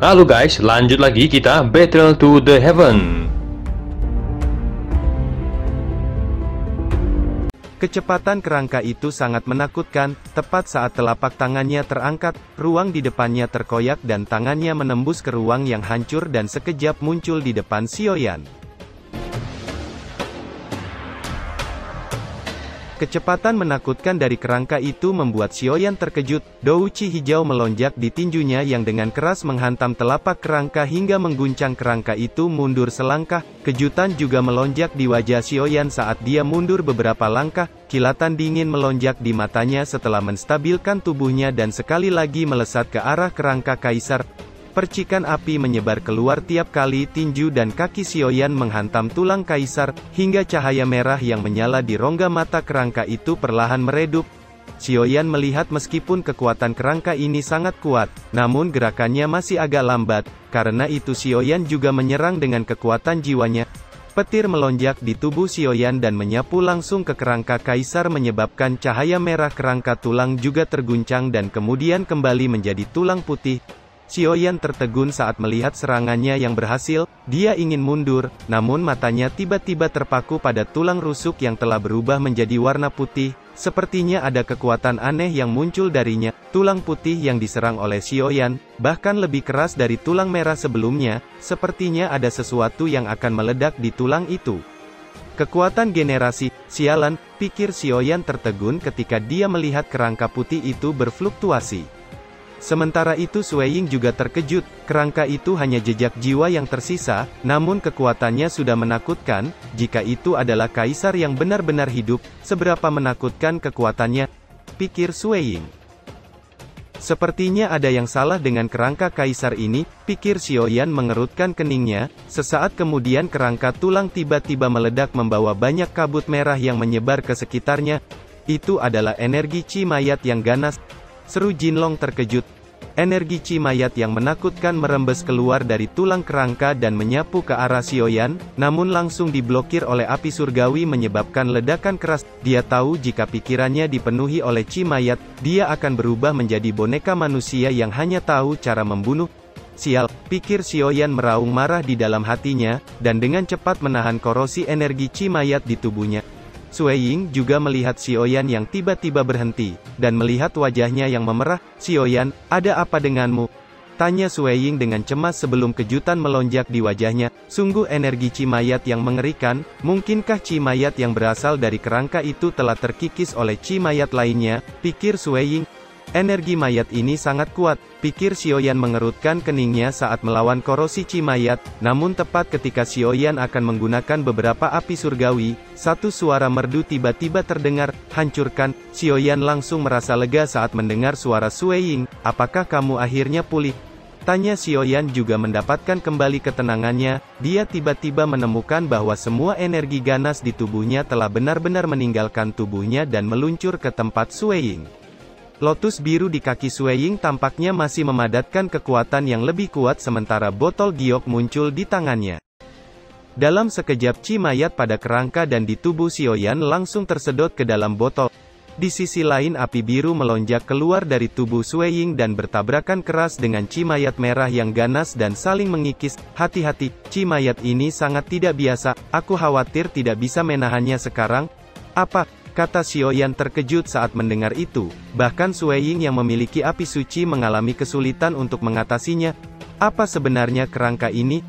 Halo guys, lanjut lagi kita Battle to the Heaven. Kecepatan kerangka itu sangat menakutkan. Tepat saat telapak tangannya terangkat, ruang di depannya terkoyak dan tangannya menembus ke ruang yang hancur dan sekejap muncul di depan Xiaoyan. Kecepatan menakutkan dari kerangka itu membuat Xiaoyan terkejut. Douci hijau melonjak di tinjunya yang dengan keras menghantam telapak kerangka hingga mengguncang kerangka itu mundur selangkah. Kejutan juga melonjak di wajah Xiaoyan saat dia mundur beberapa langkah. Kilatan dingin melonjak di matanya setelah menstabilkan tubuhnya dan sekali lagi melesat ke arah kerangka kaisar. Percikan api menyebar keluar tiap kali tinju dan kaki Xiaoyan menghantam tulang kaisar, hingga cahaya merah yang menyala di rongga mata kerangka itu perlahan meredup. Xiaoyan melihat meskipun kekuatan kerangka ini sangat kuat, namun gerakannya masih agak lambat, karena itu Xiaoyan juga menyerang dengan kekuatan jiwanya. Petir melonjak di tubuh Xiaoyan dan menyapu langsung ke kerangka kaisar menyebabkan cahaya merah kerangka tulang juga terguncang dan kemudian kembali menjadi tulang putih. Xiaoyan tertegun saat melihat serangannya yang berhasil. Dia ingin mundur, namun matanya tiba-tiba terpaku pada tulang rusuk yang telah berubah menjadi warna putih. Sepertinya ada kekuatan aneh yang muncul darinya. Tulang putih yang diserang oleh Xiaoyan, bahkan lebih keras dari tulang merah sebelumnya. Sepertinya ada sesuatu yang akan meledak di tulang itu. Kekuatan generasi, sialan, pikir Xiaoyan tertegun ketika dia melihat kerangka putih itu berfluktuasi. Sementara itu Sui Ying juga terkejut, kerangka itu hanya jejak jiwa yang tersisa, namun kekuatannya sudah menakutkan. Jika itu adalah kaisar yang benar-benar hidup, seberapa menakutkan kekuatannya, pikir Sui Ying. Sepertinya ada yang salah dengan kerangka kaisar ini, pikir Xiaoyan mengerutkan keningnya. Sesaat kemudian kerangka tulang tiba-tiba meledak membawa banyak kabut merah yang menyebar ke sekitarnya. Itu adalah energi Qi mayat yang ganas. Seru Jinlong terkejut. Energi Qi mayat yang menakutkan merembes keluar dari tulang kerangka dan menyapu ke arah Xiaoyan, namun langsung diblokir oleh api surgawi menyebabkan ledakan keras. Dia tahu jika pikirannya dipenuhi oleh Qi mayat, dia akan berubah menjadi boneka manusia yang hanya tahu cara membunuh. Sial, pikir Xiaoyan meraung marah di dalam hatinya, dan dengan cepat menahan korosi energi Qi mayat di tubuhnya. Sui Ying juga melihat Xiaoyan yang tiba-tiba berhenti, dan melihat wajahnya yang memerah. Xiaoyan, ada apa denganmu? Tanya Sui Ying dengan cemas sebelum kejutan melonjak di wajahnya. Sungguh energi Qi mayat yang mengerikan. Mungkinkah Qi mayat yang berasal dari kerangka itu telah terkikis oleh Qi mayat lainnya, pikir Sui Ying. Energi mayat ini sangat kuat, pikir Xiaoyan mengerutkan keningnya saat melawan korosi Qi mayat. Namun tepat ketika Xiaoyan akan menggunakan beberapa api surgawi, satu suara merdu tiba-tiba terdengar, hancurkan. Xiaoyan langsung merasa lega saat mendengar suara Sui Ying. Apakah kamu akhirnya pulih? Tanya Xiaoyan juga mendapatkan kembali ketenangannya. Dia tiba-tiba menemukan bahwa semua energi ganas di tubuhnya telah benar-benar meninggalkan tubuhnya dan meluncur ke tempat Sui Ying. Lotus biru di kaki Sui Ying tampaknya masih memadatkan kekuatan yang lebih kuat sementara botol giok muncul di tangannya. Dalam sekejap Qi mayat pada kerangka dan di tubuh Xiaoyan langsung tersedot ke dalam botol. Di sisi lain api biru melonjak keluar dari tubuh Sui Ying dan bertabrakan keras dengan Qi mayat merah yang ganas dan saling mengikis. Hati-hati, Qi mayat ini sangat tidak biasa, aku khawatir tidak bisa menahannya sekarang. Apa? Kata Xiaoyan terkejut saat mendengar itu. Bahkan Sui Ying yang memiliki api suci mengalami kesulitan untuk mengatasinya. Apa sebenarnya kerangka ini?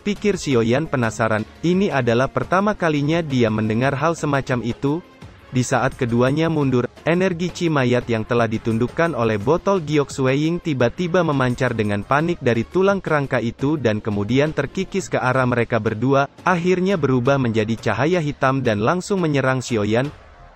Pikir Xiaoyan penasaran. Ini adalah pertama kalinya dia mendengar hal semacam itu. Di saat keduanya mundur, energi Qi mayat yang telah ditundukkan oleh botol giok Sui Ying tiba-tiba memancar dengan panik dari tulang kerangka itu dan kemudian terkikis ke arah mereka berdua, akhirnya berubah menjadi cahaya hitam dan langsung menyerang Xiaoyan.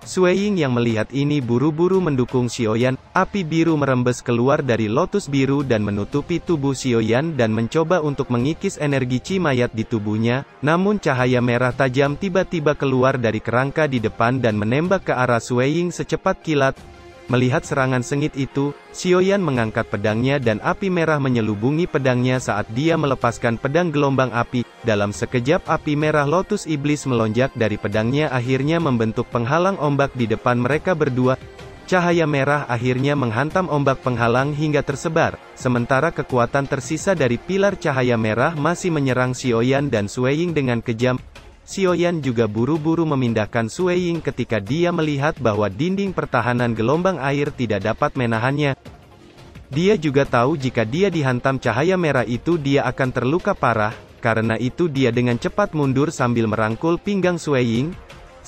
Sui Ying yang melihat ini buru-buru mendukung Xiaoyan. Api biru merembes keluar dari lotus biru dan menutupi tubuh Xiaoyan dan mencoba untuk mengikis energi Qi mayat di tubuhnya. Namun cahaya merah tajam tiba-tiba keluar dari kerangka di depan dan menembak ke arah Sui Ying secepat kilat. Melihat serangan sengit itu, Xiaoyan mengangkat pedangnya dan api merah menyelubungi pedangnya saat dia melepaskan pedang gelombang api. Dalam sekejap api merah lotus iblis melonjak dari pedangnya akhirnya membentuk penghalang ombak di depan mereka berdua. Cahaya merah akhirnya menghantam ombak penghalang hingga tersebar, sementara kekuatan tersisa dari pilar cahaya merah masih menyerang Xiaoyan dan Sui Ying dengan kejam. Xiaoyan juga buru-buru memindahkan Sui Ying ketika dia melihat bahwa dinding pertahanan gelombang air tidak dapat menahannya. Dia juga tahu jika dia dihantam cahaya merah itu dia akan terluka parah, karena itu dia dengan cepat mundur sambil merangkul pinggang Sui Ying.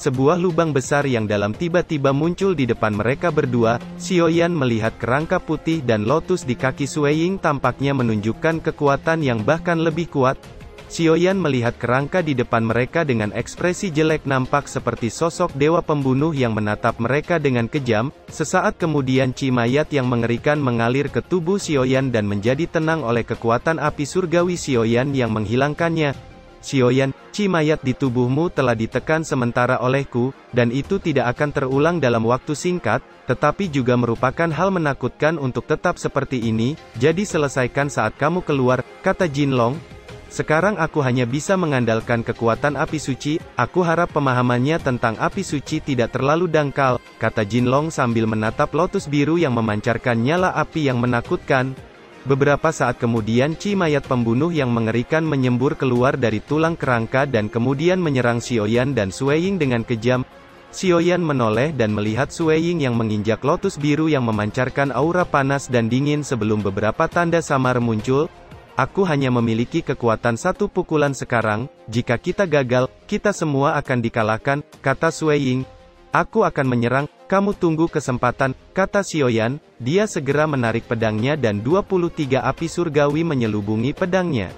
Sebuah lubang besar yang dalam tiba-tiba muncul di depan mereka berdua. Xiaoyan melihat kerangka putih dan lotus di kaki Sui Ying tampaknya menunjukkan kekuatan yang bahkan lebih kuat. Xiaoyan melihat kerangka di depan mereka dengan ekspresi jelek nampak seperti sosok dewa pembunuh yang menatap mereka dengan kejam. Sesaat kemudian Chi mayat yang mengerikan mengalir ke tubuh Xiaoyan dan menjadi tenang oleh kekuatan api surgawi Xiaoyan yang menghilangkannya. Xiaoyan, Chi mayat di tubuhmu telah ditekan sementara olehku, dan itu tidak akan terulang dalam waktu singkat, tetapi juga merupakan hal menakutkan untuk tetap seperti ini, jadi selesaikan saat kamu keluar, kata Jinlong. Sekarang aku hanya bisa mengandalkan kekuatan api suci, aku harap pemahamannya tentang api suci tidak terlalu dangkal, kata Jinlong sambil menatap lotus biru yang memancarkan nyala api yang menakutkan. Beberapa saat kemudian Chi mayat pembunuh yang mengerikan menyembur keluar dari tulang kerangka dan kemudian menyerang Xiaoyan dan Sui Ying dengan kejam. Xiaoyan menoleh dan melihat Sui Ying yang menginjak lotus biru yang memancarkan aura panas dan dingin sebelum beberapa tanda samar muncul. Aku hanya memiliki kekuatan satu pukulan sekarang, jika kita gagal, kita semua akan dikalahkan, kata Sui Ying. Aku akan menyerang, kamu tunggu kesempatan, kata Xiaoyan. Dia segera menarik pedangnya dan 23 api surgawi menyelubungi pedangnya.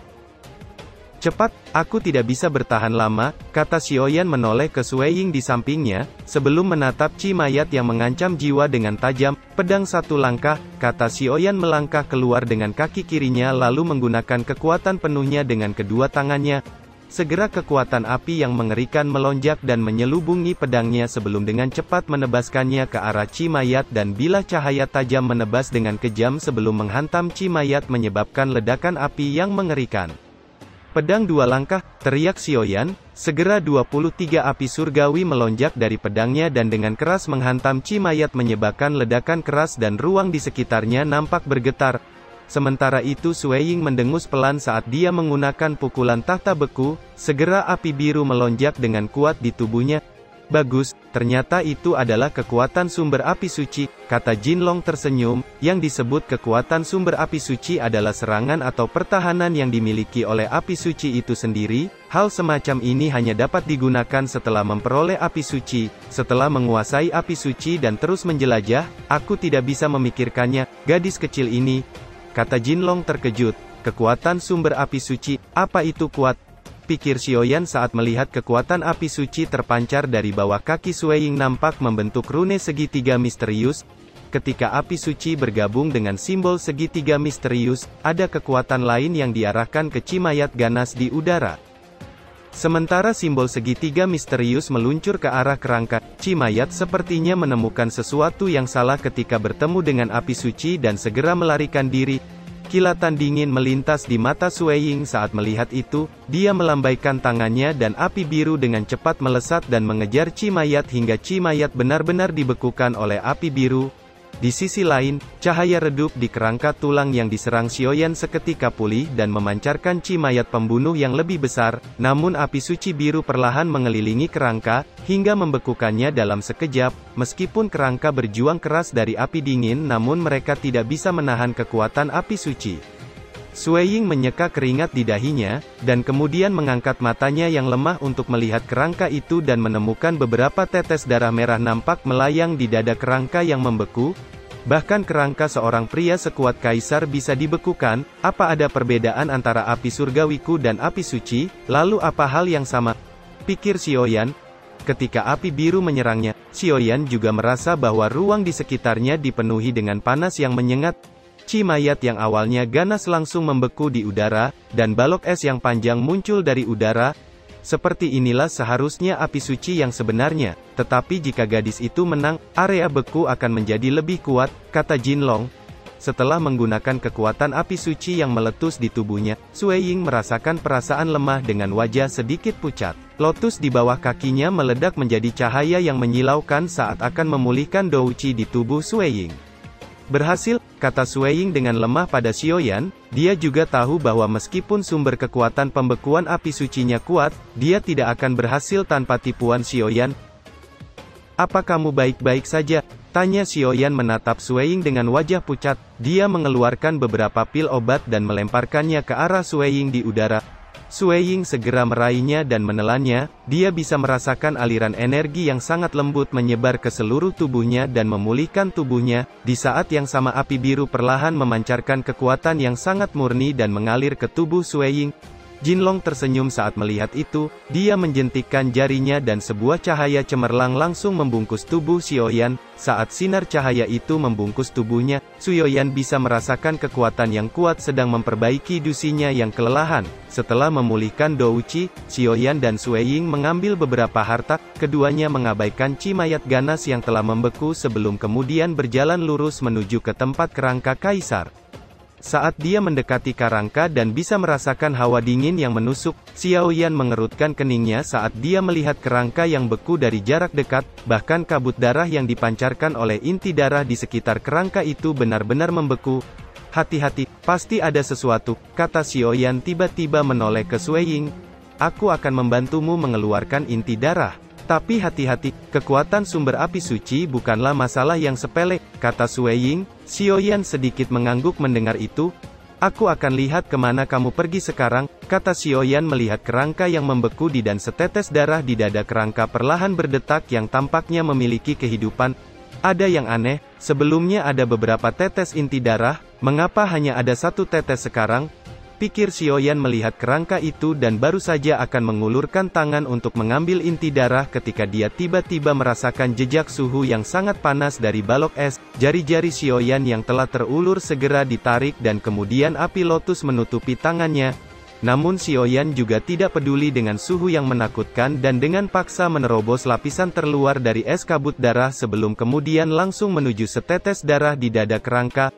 Cepat, aku tidak bisa bertahan lama, kata Xiaoyan menoleh ke Sui Ying di sampingnya, sebelum menatap Chi mayat yang mengancam jiwa dengan tajam. Pedang satu langkah, kata Xiaoyan melangkah keluar dengan kaki kirinya lalu menggunakan kekuatan penuhnya dengan kedua tangannya. Segera kekuatan api yang mengerikan melonjak dan menyelubungi pedangnya sebelum dengan cepat menebaskannya ke arah Chi mayat dan bilah cahaya tajam menebas dengan kejam sebelum menghantam Chi mayat menyebabkan ledakan api yang mengerikan. Pedang dua langkah, teriak Xiaoyan, segera 23 api surgawi melonjak dari pedangnya dan dengan keras menghantam Chi mayat menyebabkan ledakan keras dan ruang di sekitarnya nampak bergetar. Sementara itu Sui Ying mendengus pelan saat dia menggunakan pukulan tahta beku, segera api biru melonjak dengan kuat di tubuhnya. Bagus, ternyata itu adalah kekuatan sumber api suci, kata Jinlong tersenyum. Yang disebut kekuatan sumber api suci adalah serangan atau pertahanan yang dimiliki oleh api suci itu sendiri. Hal semacam ini hanya dapat digunakan setelah memperoleh api suci. Setelah menguasai api suci dan terus menjelajah, aku tidak bisa memikirkannya, gadis kecil ini, kata Jinlong terkejut. Kekuatan sumber api suci, apa itu kuat? Pikir Xiaoyan saat melihat kekuatan api suci terpancar dari bawah kaki Sui Ying nampak membentuk rune segitiga misterius. Ketika api suci bergabung dengan simbol segitiga misterius, ada kekuatan lain yang diarahkan ke Chi mayat ganas di udara. Sementara simbol segitiga misterius meluncur ke arah kerangka, Chi mayat sepertinya menemukan sesuatu yang salah ketika bertemu dengan api suci dan segera melarikan diri. Kilatan dingin melintas di mata Sui Ying saat melihat itu, dia melambaikan tangannya dan api biru dengan cepat melesat dan mengejar Chi mayat hingga Chi mayat benar-benar dibekukan oleh api biru. Di sisi lain, cahaya redup di kerangka tulang yang diserang Xiaoyan seketika pulih dan memancarkan Chi mayat pembunuh yang lebih besar, namun api suci biru perlahan mengelilingi kerangka, hingga membekukannya dalam sekejap. Meskipun kerangka berjuang keras dari api dingin namun mereka tidak bisa menahan kekuatan api suci. Sui Ying menyeka keringat di dahinya, dan kemudian mengangkat matanya yang lemah untuk melihat kerangka itu dan menemukan beberapa tetes darah merah nampak melayang di dada kerangka yang membeku. Bahkan kerangka seorang pria sekuat kaisar bisa dibekukan. Apa ada perbedaan antara api surgawiku dan api suci? Lalu apa hal yang sama? Pikir Xiaoyan. Ketika api biru menyerangnya, Xiaoyan juga merasa bahwa ruang di sekitarnya dipenuhi dengan panas yang menyengat. Chi mayat yang awalnya ganas langsung membeku di udara, dan balok es yang panjang muncul dari udara. Seperti inilah seharusnya api suci yang sebenarnya, tetapi jika gadis itu menang, area beku akan menjadi lebih kuat, kata Jinlong. setelah menggunakan kekuatan api suci yang meletus di tubuhnya, Sui Ying merasakan perasaan lemah dengan wajah sedikit pucat. Lotus di bawah kakinya meledak menjadi cahaya yang menyilaukan saat akan memulihkan Douqi di tubuh Sui Ying. Berhasil, kata Sui Ying dengan lemah pada Xiaoyan. Dia juga tahu bahwa meskipun sumber kekuatan pembekuan api sucinya kuat, dia tidak akan berhasil tanpa tipuan Xiaoyan. "Apa kamu baik-baik saja?" tanya Xiaoyan menatap Sui Ying dengan wajah pucat. Dia mengeluarkan beberapa pil obat dan melemparkannya ke arah Sui Ying di udara. Sui Ying segera meraihnya dan menelannya. Dia bisa merasakan aliran energi yang sangat lembut menyebar ke seluruh tubuhnya dan memulihkan tubuhnya. Di saat yang sama api biru perlahan memancarkan kekuatan yang sangat murni dan mengalir ke tubuh Sui Ying. Jinlong tersenyum saat melihat itu. Dia menjentikkan jarinya dan sebuah cahaya cemerlang langsung membungkus tubuh Xiaoyan. Saat sinar cahaya itu membungkus tubuhnya, Xiaoyan bisa merasakan kekuatan yang kuat sedang memperbaiki dusinya yang kelelahan. Setelah memulihkan Douqi, Xiaoyan dan Sui Ying mengambil beberapa harta. Keduanya mengabaikan Qi mayat ganas yang telah membeku sebelum kemudian berjalan lurus menuju ke tempat kerangka kaisar. Saat dia mendekati kerangka dan bisa merasakan hawa dingin yang menusuk, Xiaoyan mengerutkan keningnya saat dia melihat kerangka yang beku dari jarak dekat. Bahkan kabut darah yang dipancarkan oleh inti darah di sekitar kerangka itu benar-benar membeku. "Hati-hati, pasti ada sesuatu," kata Xiaoyan tiba-tiba menoleh ke Sui Ying. "Aku akan membantumu mengeluarkan inti darah. Tapi hati-hati, kekuatan sumber api suci bukanlah masalah yang sepele," kata Sui Ying. Xiaoyan sedikit mengangguk mendengar itu. "Aku akan lihat kemana kamu pergi sekarang," kata Xiaoyan melihat kerangka yang membeku dan setetes darah di dada kerangka perlahan berdetak yang tampaknya memiliki kehidupan. "Ada yang aneh, sebelumnya ada beberapa tetes inti darah, mengapa hanya ada satu tetes sekarang?" pikir Xiaoyan melihat kerangka itu dan baru saja akan mengulurkan tangan untuk mengambil inti darah ketika dia tiba-tiba merasakan jejak suhu yang sangat panas dari balok es. Jari-jari Xiaoyan yang telah terulur segera ditarik dan kemudian api lotus menutupi tangannya. Namun Xiaoyan juga tidak peduli dengan suhu yang menakutkan dan dengan paksa menerobos lapisan terluar dari es kabut darah sebelum kemudian langsung menuju setetes darah di dada kerangka.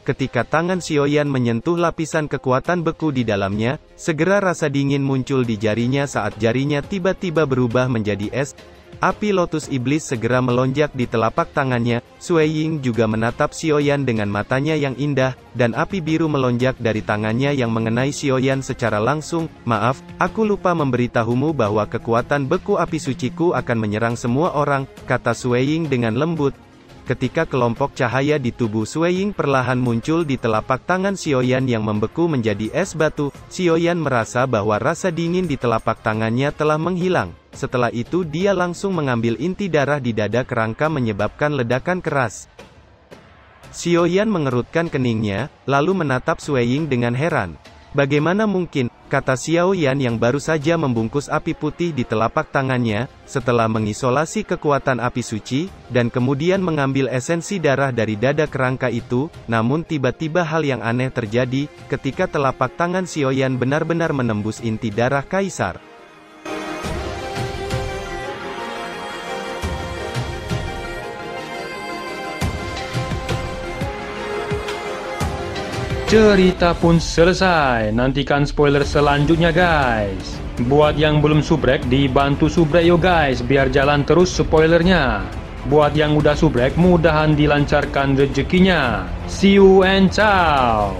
Ketika tangan Xiaoyan menyentuh lapisan kekuatan beku di dalamnya, segera rasa dingin muncul di jarinya saat jarinya tiba-tiba berubah menjadi es. Api lotus iblis segera melonjak di telapak tangannya. Sui Ying juga menatap Xiaoyan dengan matanya yang indah, dan api biru melonjak dari tangannya yang mengenai Xiaoyan secara langsung. "Maaf, aku lupa memberitahumu bahwa kekuatan beku api suciku akan menyerang semua orang," kata Sui Ying dengan lembut. Ketika kelompok cahaya di tubuh Sui Ying perlahan muncul di telapak tangan Xiaoyan yang membeku menjadi es batu, Xiaoyan merasa bahwa rasa dingin di telapak tangannya telah menghilang. Setelah itu dia langsung mengambil inti darah di dada kerangka menyebabkan ledakan keras. Xiaoyan mengerutkan keningnya, lalu menatap Sui Ying dengan heran. "Bagaimana mungkin?" kata Xiaoyan yang baru saja membungkus api putih di telapak tangannya, setelah mengisolasi kekuatan api suci, dan kemudian mengambil esensi darah dari dada kerangka itu. Namun tiba-tiba hal yang aneh terjadi, ketika telapak tangan Xiaoyan benar-benar menembus inti darah kaisar. Cerita pun selesai, nantikan spoiler selanjutnya guys. Buat yang belum subrek, dibantu subrek yo guys, biar jalan terus spoilernya. Buat yang udah subrek, mudahan dilancarkan rezekinya. See you and ciao.